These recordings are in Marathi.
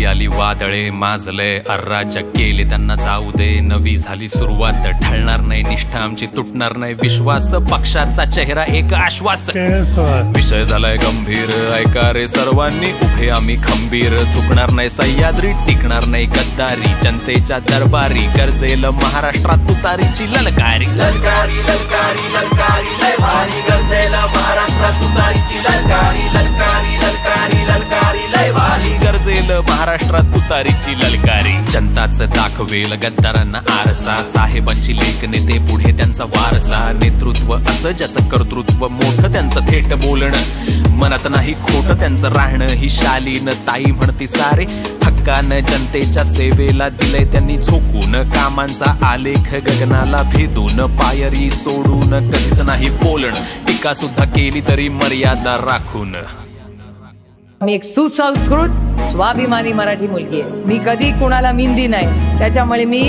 आली आली वादळे माजले अर्राज्य केले त्यांना जाऊ दे नवी झाली सुरुवात ढळणार नाही निष्ठा आमची तुटणार नाही विश्वास पक्षाचा चेहरा एक आश्वास विषय झालाय गंभीर ऐका रे सर्वांनी उभे आम्ही खंबीर झुकणार नाही सह्याद्री टिकणार नाही गद्दारी जनतेच्या दरबारी गरजेल महाराष्ट्रात तुतारीची ललकारी ललकारी ललकारी ललकारी लय भारी गरजेल महाराष्ट्रात तुतारीची ललकारी ललकारी ललकारी ललकारी लय भारी गरजेल महाराष्ट्रात तुतारीची ललकारी जनताच दाखवेल गद्दारांना आरसा साहेबांची लेख नेते पुढे त्यांचा वारसा नेतृत्व असं ज्याचं कर्तृत्व मोठं त्यांचं थेट बोलणं मनात नाही खोट त्यांचं राहणं ही शालीन ताई म्हणती सारे हक्कानं जनतेच्या सेवेला दिलंय त्यांनी झोकून कामांचा आलेख गगनाला भेदून पायरी सोडून कधीच नाही बोलणं टीका सुद्धा केली तरी मर्यादा राखून मी एक सुसंस्कृत स्वाभिमानी मराठी मुलगी आहे मी कधी कुणाला मिंदी नाही त्याच्यामुळे मी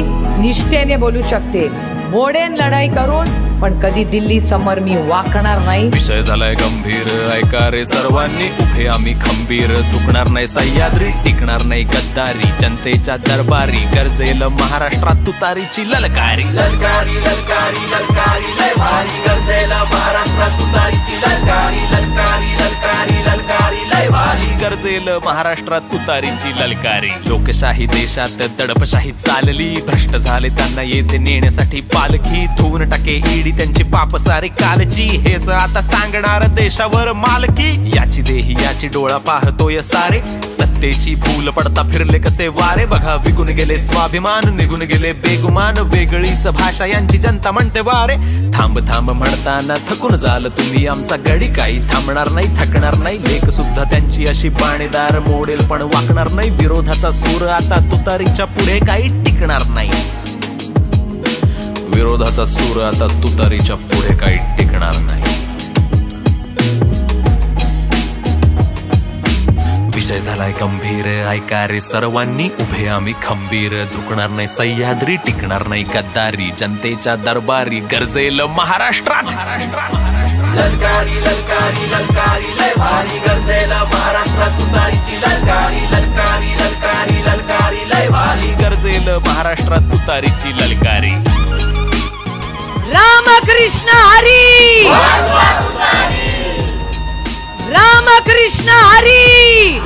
निष्ठेने बोलू शकते मोडेन लढाई करून पण कधी दिल्ली समोर मी वाकणार नाही विषय झालाय गंभीर ऐका रे सर्वांनी उभे आम्ही खंबीर झुकणार नाही सह्याद्री टिकणार नाही गद्दारी जनतेच्या दरबारी गरजेल महाराष्ट्रात तुतारीची ललकारी ललकारी ललकारी ललकारी लय भारी गरजेल महाराष्ट्रात तुतारीची ललकारी ललकारी ललकारी ललकारी लय भारी गरजेल महाराष्ट्रात तुतारीची ललकारी लोकशाही देशात दडपशाही चालली भ्रष्ट झाले त्यांना येथे नेण्यासाठी पालखी धुवून टाके ईडी त्यांची पाप सारे कालची हेच आता सांगणार देशावर मालकी याची देही याची डोळा पाहतोय सारे सत्तेची भूल पडता फिरले कसे वारे बघा विकून गेले स्वाभिमान निघून गेले बेगुमान वेगळीच भाषा यांची जनता म्हणते वारे थांब थांब म्हणताना थकून झालं तुम्ही आमचा गडी काही थांबणार नाही थकणार नाही लेख सुद्धा त्यांची अशी पाणीदार मोडेल पण वाकणार नाही विरोधाचा सूर आता तुतारीच्या पुढे काही टिकणार नाही विरोधाचा सूर आता तुतारीच्या पुढे काही टिकणार नाही विषय झालाय गंभीर ऐका रे सर्वांनी उभे आम्ही खंबीर झुकणार नाही सह्याद्री टिकणार नाही गद्दारी जनतेच्या दरबारी गरजेल महाराष्ट्रात ललकारी ललकारी ललकारी लय भारी गरजेल महाराष्ट्रात तुतारीची ललकारी ललकारी ललकारी ललकारी लय भारी गरजेल महाराष्ट्रात तुतारीची ललकारी रामकृष्ण हरी रामकृष्ण हरी